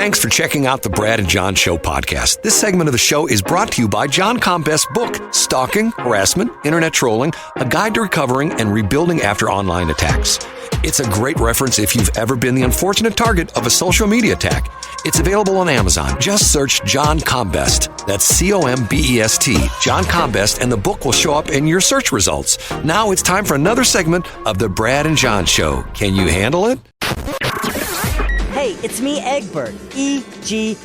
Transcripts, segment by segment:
Thanks for checking out the Brad and John Show podcast. This segment of the show is brought to you by John Combest's book, Stalking, Harassment, Internet Trolling, A Guide to Recovering and Rebuilding After Online Attacks. It's a great reference if you've ever been the unfortunate target of a social media attack. It's available on Amazon. Just search John Combest. That's C-O-M-B-E-S-T, John Combest, and the book will show up in your search results. Now it's time for another segment of the Brad and John Show. Can you handle it? Hey, it's me, Egbert, E-G-G-B-U-R-T.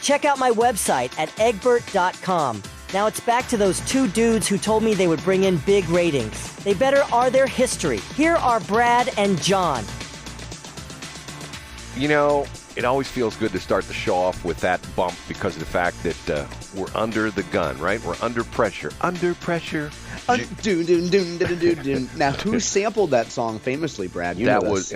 Check out my website at egbert.com. Now it's back to those two dudes who told me they would bring in big ratings. They better are their history. Here are Brad and John. You know, it always feels good to start the show off with that bump because of the fact that we're under the gun, right? We're under pressure. Under pressure. Now, who sampled that song famously, Brad? That was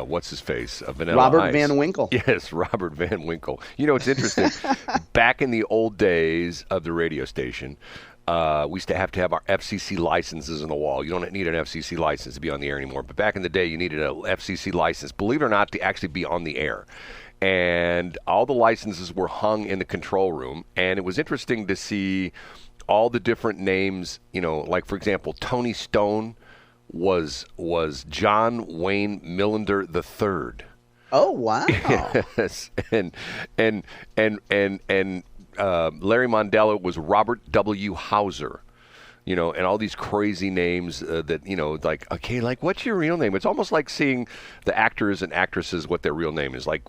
what's his face? Vanilla Robert Ice. Van Winkle. Yes, Robert Van Winkle. You know, it's interesting. Back in the old days of the radio station, we used to have our FCC licenses on the wall. You don't need an FCC license to be on the air anymore. But back in the day, you needed an FCC license, believe it or not, to actually be on the air. And all the licenses were hung in the control room. And it was interesting to see all the different names, you know, like, for example, Tony Stone was John Wayne Millender III. Oh, wow. Yes. And Larry Mondella was Robert W. Hauser, you know, and all these crazy names that, you know, like, okay, like, what's your real name? It's almost like seeing the actors and actresses what their real name is. Like,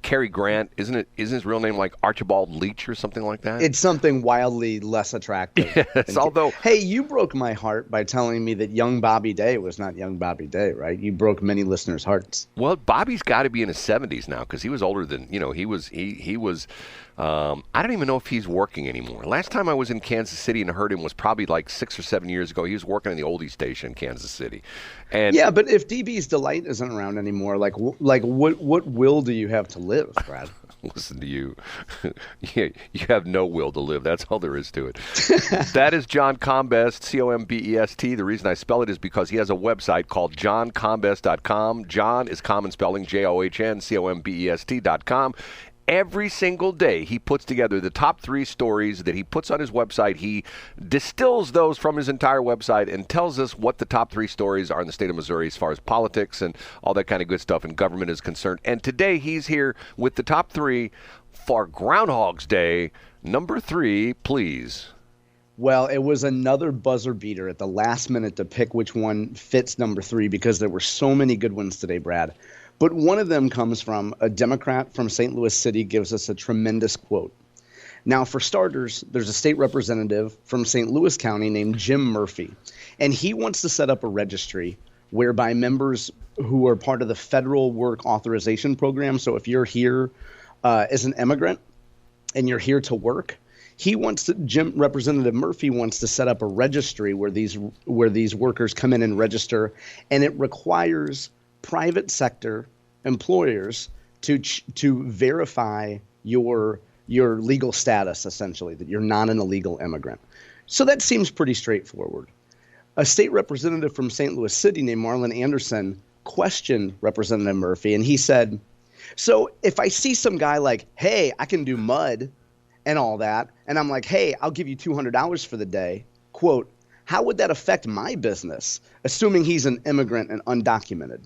Cary Grant, isn't his real name like Archibald Leach or something like that? It's something wildly less attractive. Yes, although... Hey, you broke my heart by telling me that young Bobby Day was not young Bobby Day, right? You broke many listeners' hearts. Well, Bobby's got to be in his 70s now because he was older than, you know, he was... I don't even know if he's working anymore. Last time I was in Kansas City and heard him was probably like 6 or 7 years ago. He was working in the oldie station in Kansas City. And yeah, but if DB's Delight isn't around anymore, what will do you have to live, Brad? Listen to you. You have no will to live. That's all there is to it. That is John Combest, C-O-M-B-E-S-T. The reason I spell it is because he has a website called johncombest.com. John is common spelling, John, C-O-M-B-E-S-T.com. Every single day, he puts together the top 3 stories that he puts on his website. He distills those from his entire website and tells us what the top 3 stories are in the state of Missouri as far as politics and all that kind of good stuff and government is concerned. And today, he's here with the top 3 for Groundhog's Day. Number 3, please. Well, it was another buzzer beater at the last minute to pick which one fits number 3 because there were so many good ones today, Brad. But one of them comes from a Democrat from St. Louis City, gives us a tremendous quote. Now, for starters, there's a state representative from St. Louis County named Jim Murphy, and he wants to set up a registry whereby members who are part of the federal work authorization program, so if you're here as an immigrant and you're here to work, Representative Murphy wants to set up a registry where these workers come in and register, and it requires private sector employers to verify your legal status, essentially, that you're not an illegal immigrant. So that seems pretty straightforward. A state representative from St. Louis City named Marlon Anderson questioned Representative Murphy, and he said, so if I see some guy like, hey, I can do mud and all that, and I'm like, hey, I'll give you $200 for the day, quote, how would that affect my business, assuming he's an immigrant and undocumented?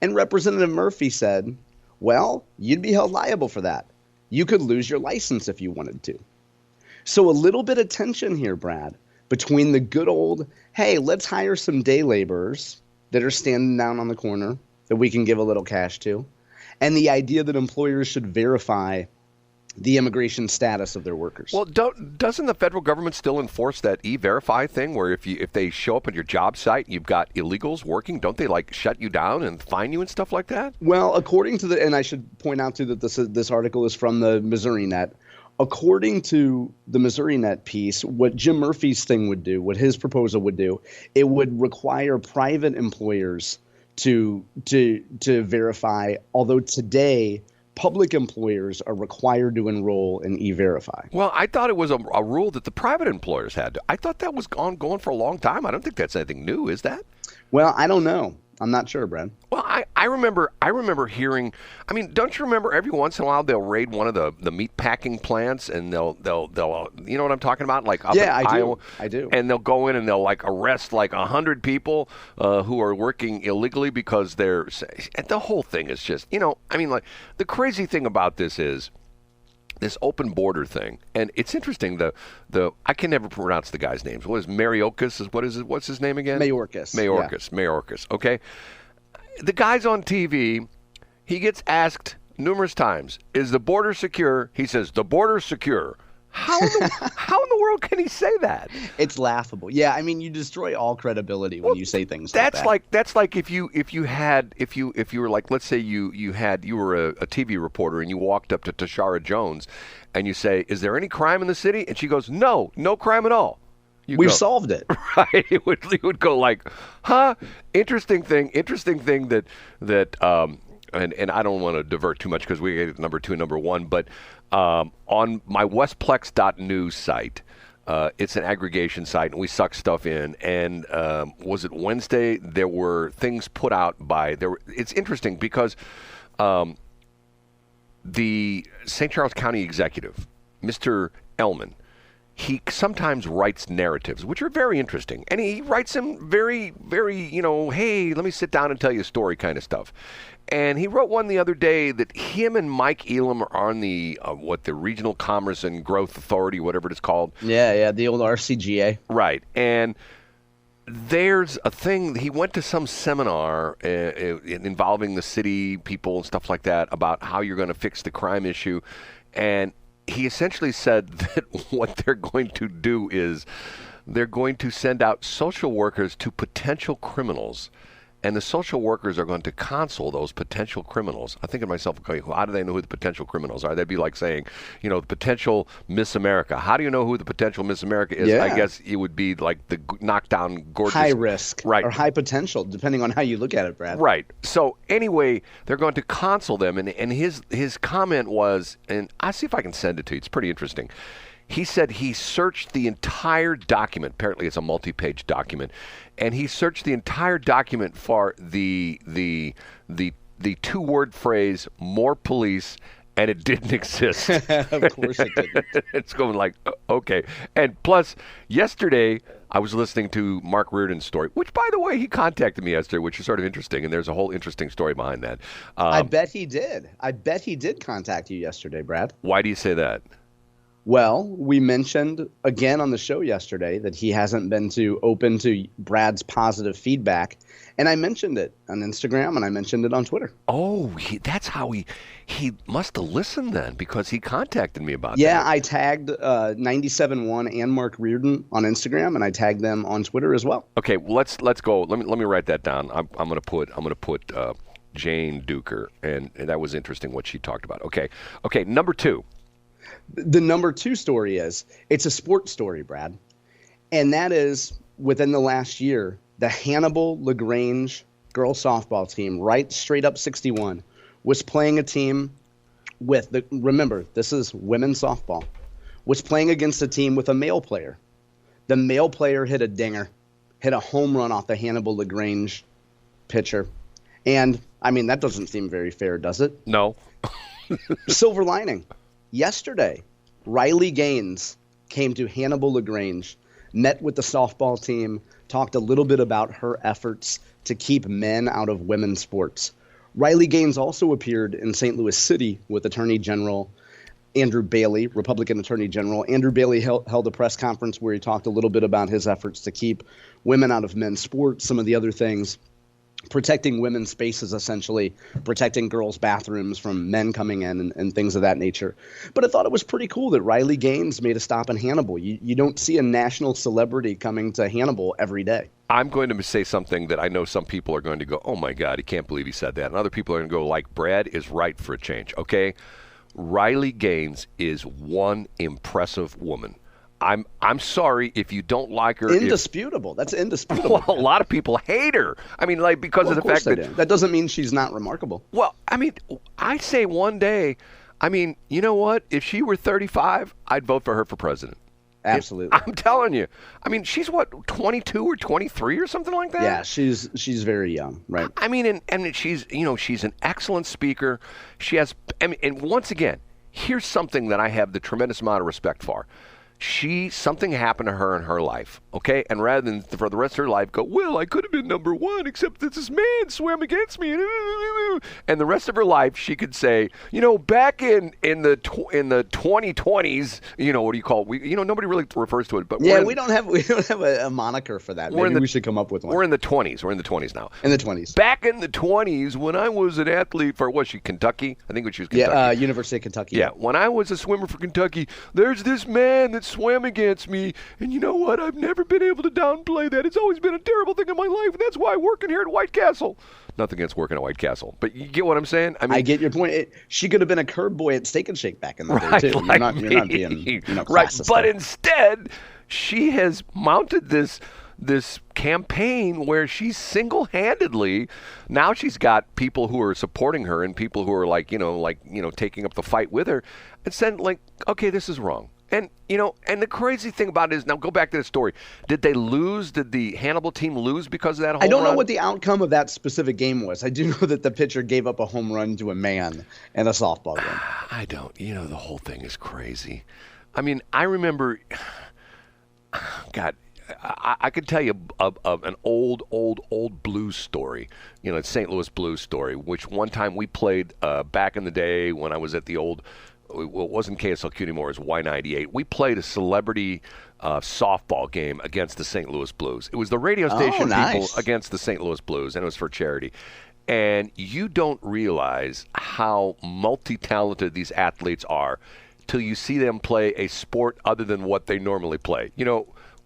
And Representative Murphy said, well, you'd be held liable for that. You could lose your license if you wanted to. So a little bit of tension here, Brad, between the good old, hey, let's hire some day laborers that are standing down on the corner that we can give a little cash to, and the idea that employers should verify the immigration status of their workers. Well, doesn't the federal government still enforce that E-Verify thing where if they show up at your job site, you've got illegals working, don't they like shut you down and fine you and stuff like that? Well, according to and I should point out too that this article is from the Missouri Net. According to the Missouri Net piece, what Jim Murphy's thing would do, what his proposal would do, it would require private employers to verify, although today public employers are required to enroll in E-Verify. Well, I thought it was a rule that the private employers had to. I thought that was going for a long time. I don't think that's anything new, is that? Well, I don't know. I'm not sure, Brad. Well, I remember hearing. I mean, don't you remember every once in a while they'll raid one of the meat packing plants and they'll you know what I'm talking about? Like up in Iowa. I do. And they'll go in and they'll like arrest like 100 people who are working illegally because they're. And the whole thing is just, you know, I mean, like the crazy thing about this is this open border thing, and it's interesting. The I can never pronounce the guy's names. What is Mayorkas? What's his name again? Mayorkas. Mayorkas. Okay, the guy's on TV. He gets asked numerous times, "Is the border secure?" He says, "The border's secure." How in the world can he say that? It's laughable. Yeah, I mean, you destroy all credibility when you say things like that. That's like if you were like, let's say you were a TV reporter and you walked up to Tashara Jones and you say, "Is there any crime in the city?" And she goes, "No crime at all." We've solved it. Right. It would go like, "Huh? Interesting thing that and I don't want to divert too much because we get number 2 and number 1, but on my westplex.news site, it's an aggregation site, and we suck stuff in. And was it Wednesday? There were things put out by it's interesting because the St. Charles County executive, Mr. Ellman, he sometimes writes narratives, which are very interesting. And he writes them very, very, you know, hey, let me sit down and tell you a story kind of stuff. And he wrote one the other day that him and Mike Elam are on the Regional Commerce and Growth Authority, whatever it is called. Yeah, the old RCGA. Right. And there's a thing, he went to some seminar involving the city people and stuff like that about how you're going to fix the crime issue. And he essentially said that what they're going to do is they're going to send out social workers to potential criminals, and the social workers are going to counsel those potential criminals. I think to myself, okay, how do they know who the potential criminals are? That'd be like saying, you know, the potential Miss America. How do you know who the potential Miss America is? Yeah. I guess it would be like the knockdown gorgeous. High risk, right, or high potential, depending on how you look at it, Brad. Right. So anyway, they're going to counsel them, and his comment was, and I'll see if I can send it to you. It's pretty interesting. He said he searched the entire document. Apparently, it's a multi-page document, and he searched the entire document for the 2-word phrase "more police," and it didn't exist. Of course it didn't. It's going like, okay. And plus, yesterday I was listening to Mark Reardon's story, which, by the way, he contacted me yesterday, which is sort of interesting, and there's a whole interesting story behind that. I bet he did. I bet he did contact you yesterday, Brad. Why do you say that? Well, we mentioned again on the show yesterday that he hasn't been open to Brad's positive feedback, and I mentioned it on Instagram and I mentioned it on Twitter. Oh, that's how he must have listened then, because he contacted me about that. Yeah, I tagged 97.1 and Mark Reardon on Instagram, and I tagged them on Twitter as well. Okay, well, let's go. Let me write that down. I'm gonna put Jane Duker, and that was interesting what she talked about. Okay, number 2. The number 2 story it's a sports story, Brad. And that is, within the last year, the Hannibal LaGrange girls softball team, right straight up 61, was playing a team remember, this is women's softball, was playing against a team with a male player. The male player hit a dinger, hit a home run off the Hannibal LaGrange pitcher. And, I mean, that doesn't seem very fair, does it? No. Silver lining. Yesterday, Riley Gaines came to Hannibal LaGrange, met with the softball team, talked a little bit about her efforts to keep men out of women's sports. Riley Gaines also appeared in St. Louis City with Attorney General Andrew Bailey, Republican Attorney General. Andrew Bailey held a press conference where he talked a little bit about his efforts to keep women out of men's sports, some of the other things. Protecting women's spaces, essentially, protecting girls' bathrooms from men coming in and things of that nature. But I thought it was pretty cool that Riley Gaines made a stop in Hannibal. You don't see a national celebrity coming to Hannibal every day. I'm going to say something that I know some people are going to go, oh, my God, he can't believe he said that. And other people are going to go, like, Brad is right for a change, okay? Riley Gaines is one impressive woman. I'm sorry if you don't like her. Indisputable. That's indisputable. Well, a lot of people hate her. I mean, like, because of the fact that doesn't mean she's not remarkable. Well, I mean, I say one day, I mean, you know what? If she were 35, I'd vote for her for president. Absolutely. I'm telling you. I mean, she's what, 22 or 23 or something like that? Yeah, she's very young, right? I mean, and she's, she's an excellent speaker. She has, and once again, here's something that I have the tremendous amount of respect for. Something happened to her in her life, okay? And rather than for the rest of her life go, well, I could have been number one, except that this man swam against me. And the rest of her life, she could say, back in the 2020s, what do you call it? Nobody really refers to it, but yeah, we don't have a moniker for that. Maybe we should come up with one. We're in the 20s. We're in the 20s now. In the 20s. Back in the 20s, when I was an athlete for was she Kentucky? I think she was Kentucky. Yeah, University of Kentucky. Yeah, when I was a swimmer for Kentucky, there's this man that swam against me, and you know what? I've never been able to downplay that. It's always been a terrible thing in my life, and that's why I'm working here at White Castle. Nothing against working at White Castle, but you get what I'm saying? I mean, I get your point. She could have been a curb boy at Steak and Shake back in the day, too. Like you're not being right, classist but there. instead, she has mounted this campaign where she's single-handedly, now she's got people who are supporting her and people who are taking up the fight with her and saying okay, this is wrong. And, and the crazy thing about it is, now go back to the story. Did they lose? Did the Hannibal team lose because of that home run? I don't know what the outcome of that specific game was. I do know that the pitcher gave up a home run to a man in a softball game. I don't. The whole thing is crazy. I mean, I remember, God, I could tell you of an old blues story, a St. Louis blues story, which one time we played back in the day when I was at the old, well, it wasn't KSLQ anymore, it was Y98. We played a celebrity softball game against the St. Louis Blues. It was the radio station people against the St. Louis Blues, and it was for charity. And you don't realize how multi-talented these athletes are till you see them play a sport other than what they normally play.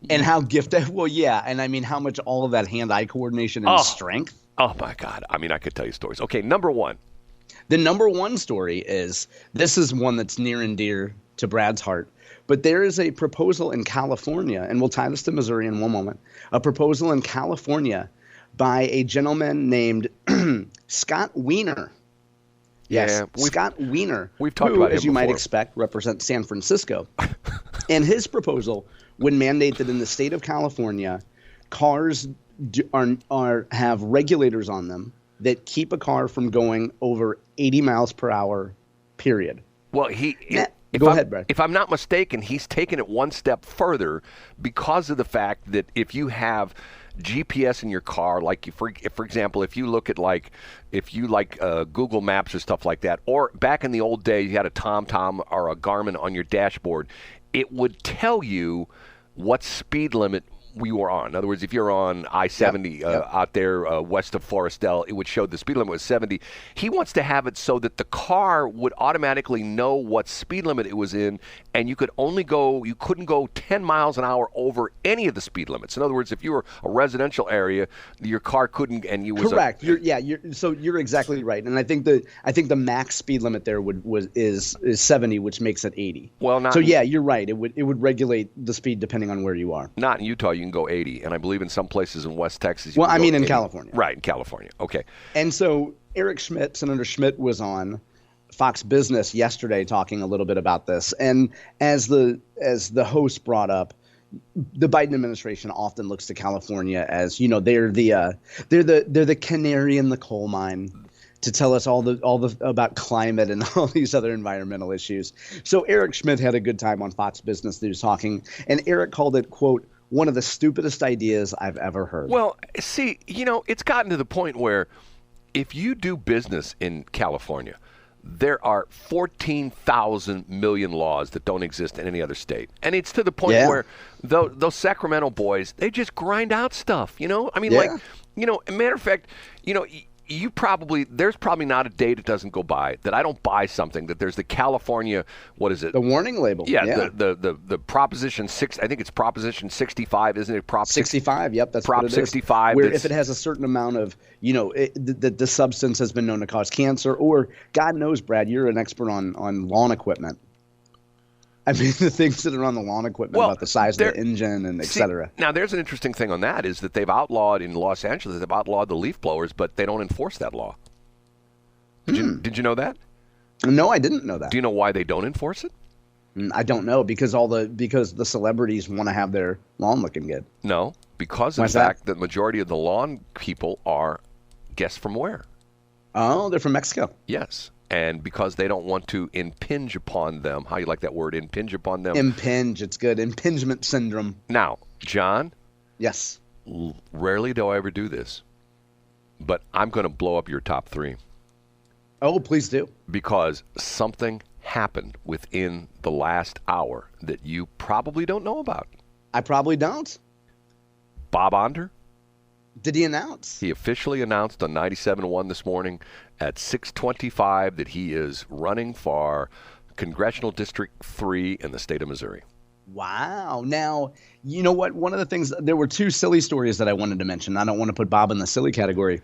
And how gifted. Well, yeah. And I mean, how much all of that hand-eye coordination and strength. Oh, my God. I mean, I could tell you stories. Okay, number one. The number one story is, this is one that's near and dear to Brad's heart. But there is a proposal in California, and we'll tie this to Missouri in one moment, a proposal in California by a gentleman named Scott Wiener. Yes, yeah, Scott Wiener, we've talked about him as you before. might expect, represents San Francisco. And his proposal would mandate that in the state of California, cars have regulators on them that keep a car from going over 80 miles per hour, period. Well, Go ahead, Brad. If I'm not mistaken, he's taken it one step further because of the fact that if you have GPS in your car, like for example, if you look at Google Maps or stuff like that, or back in the old days, you had a TomTom or a Garmin on your dashboard, it would tell you what speed limit we were on. In other words, if you're on I-70 out there west of Florestel, it would show the speed limit was 70. He wants to have it so that the car would automatically know what speed limit it was in, and you couldn't go 10 miles an hour over any of the speed limits. In other words, if you were a residential area, your car couldn't, and you was correct. You're exactly right, and I think the max speed limit there is 70, which makes it 80. Well, you're right. It would regulate the speed depending on where you are. Not in Utah. You can go 80, and I believe in some places in West Texas. Well, I mean in 80. California. Right, in California. Okay. And so Eric Schmidt, Senator Schmidt, was on Fox Business yesterday talking a little bit about this. And as the host brought up, the Biden administration often looks to California as, they're the canary in the coal mine to tell us all the about climate and all these other environmental issues. So Eric Schmidt had a good time on Fox Business News talking, and Eric called it, quote, one of the stupidest ideas I've ever heard. Well, see, it's gotten to the point where if you do business in California, there are 14,000 million laws that don't exist in any other state. And it's to the point where those Sacramento boys, they just grind out stuff, I mean, a matter of fact, there's probably not a day that doesn't go by that I don't buy something that there's the California, what is it? The warning label. Yeah. The Proposition 6, I think it's Proposition 65, isn't it? Prop 65, yep, that's Prop what it 65. Is. Where if it has a certain amount of, the substance has been known to cause cancer, or God knows, Brad, you're an expert on lawn equipment. I mean, the things that are on the lawn equipment about the size of the engine and et cetera. Now, there's an interesting thing on that is that they've outlawed in Los Angeles, they've outlawed the leaf blowers, but they don't enforce that law. Did you know that? No, I didn't know that. Do you know why they don't enforce it? I don't know because the celebrities want to have their lawn looking good. No, because of the fact that the majority of the lawn people are guests from where? Oh, they're from Mexico. Yes. And because they don't want to impinge upon them. How you like that word, impinge upon them? Impinge, it's good. Impingement syndrome. Now, John. Yes. Rarely do I ever do this, but I'm going to blow up your top 3. Oh, please do. Because something happened within the last hour that you probably don't know about. I probably don't. Bob Onder? Did he announce? He officially announced on 97.1 this morning at 6:25 that he is running for Congressional District 3 in the state of Missouri. Wow. Now, you know what? One of the things, there were 2 silly stories that I wanted to mention. I don't want to put Bob in the silly category.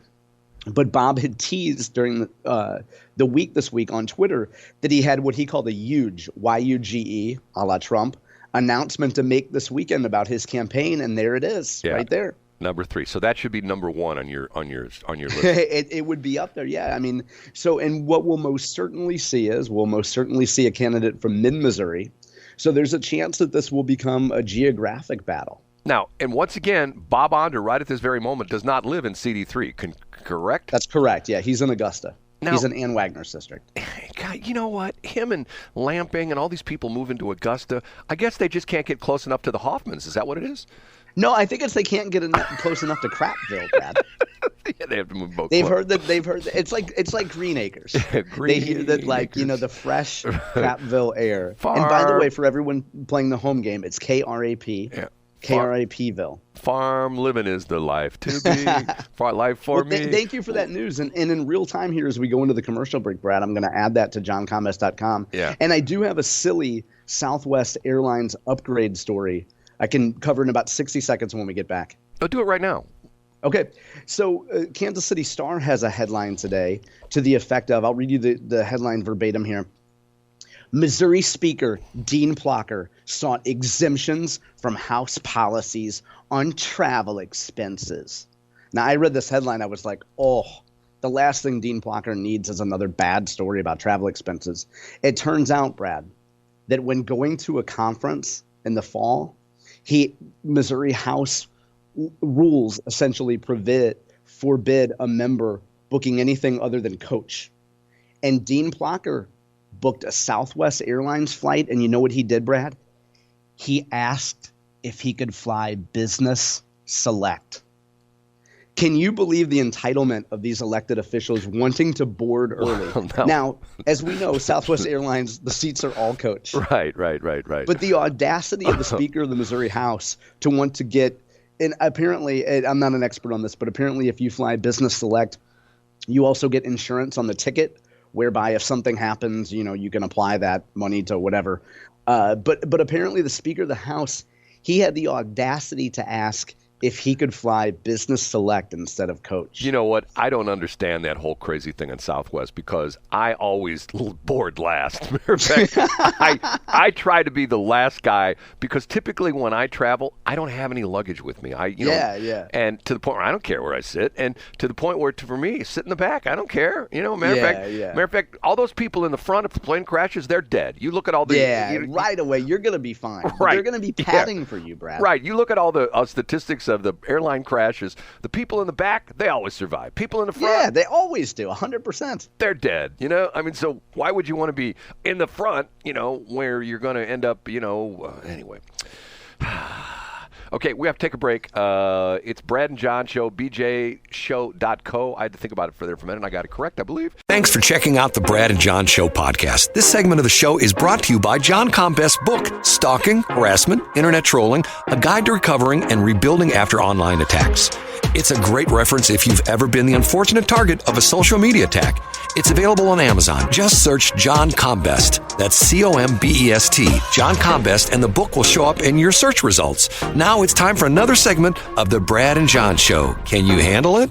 But Bob had teased during the week this week on Twitter that he had what he called a huge, Y-U-G-E, a la Trump, announcement to make this weekend about his campaign, and there it is, right there. Number 3. So that should be number 1 on your list. It would be up there, yeah. I mean, and what we'll most certainly see a candidate from mid-Missouri. So there's a chance that this will become a geographic battle. Now, and once again, Bob Onder, right at this very moment, does not live in CD3, correct? That's correct, yeah. He's in Augusta. Now, he's in Ann Wagner's district. God, you know what? Him and Lamping and all these people move into Augusta. I guess they just can't get close enough to the Hoffmans. Is that what it is? No, I think it's they can't get close enough to Crapville, Brad. Yeah, they have to move both. They've heard that it's like Green Acres. They hear that, like, you know, the fresh Crapville air. And by the way, for everyone playing the home game, it's KRAP. Yeah. KRAPville. Farm living is the life to be. Far life for me. Thank you for that news. And in real time here, as we go into the commercial break, Brad, I'm going to add that to johncombest.com. Yeah. And I do have a silly Southwest Airlines upgrade story I can cover in about 60 seconds when we get back. Oh, do it right now. Okay. So Kansas City Star has a headline today to the effect of, I'll read you the headline verbatim here. Missouri Speaker Dean Plocher sought exemptions from House policies on travel expenses. Now, I read this headline. I was like, oh, the last thing Dean Plocher needs is another bad story about travel expenses. It turns out, Brad, that when going to a conference in the fall, Missouri House rules essentially forbid a member booking anything other than coach. And Dean Plocher booked a Southwest Airlines flight, and you know what he did, Brad? He asked if he could fly business select. Can you believe the entitlement of these elected officials wanting to board early? Well, no. Now, as we know, Southwest Airlines, the seats are all coach. Right. But the audacity of the Speaker of the Missouri House to want to get, and apparently, I'm not an expert on this, but apparently if you fly business select, you also get insurance on the ticket, whereby if something happens, you know, you can apply that money to whatever. But apparently the Speaker of the House, he had the audacity to ask if he could fly business select instead of coach. You know what? I don't understand that whole crazy thing in Southwest because I always board last. Matter of fact, I try to be the last guy because typically when I travel, I don't have any luggage with me. Yeah. And to the point where I don't care where I sit, and to the point where, for me, sit in the back, I don't care. You know, matter of fact, all those people in the front, if the plane crashes, they're dead. You look at all the right away, you're going to be fine. Right. They're going to be padding for you, Brad. Right. You look at all the statistics of the airline crashes, the people in the back, they always survive. People in the front, yeah, they always do, 100%. They're dead, you know? I mean, so why would you want to be in the front, you know, where you're going to end up, you know, anyway. Okay, we have to take a break. It's Brad and John Show, bjshow.co. I had to think about it for a minute, and I got it correct, I believe. Thanks for checking out the Brad and John Show podcast. This segment of the show is brought to you by John Combest's book, Stalking, Harassment, Internet Trolling, A Guide to Recovering and Rebuilding After Online Attacks. It's a great reference if you've ever been the unfortunate target of a social media attack. It's available on Amazon. Just search John Combest. That's Combest, John Combest, and the book will show up in your search results. Now it's time for another segment of the Brad and John Show. Can you handle it?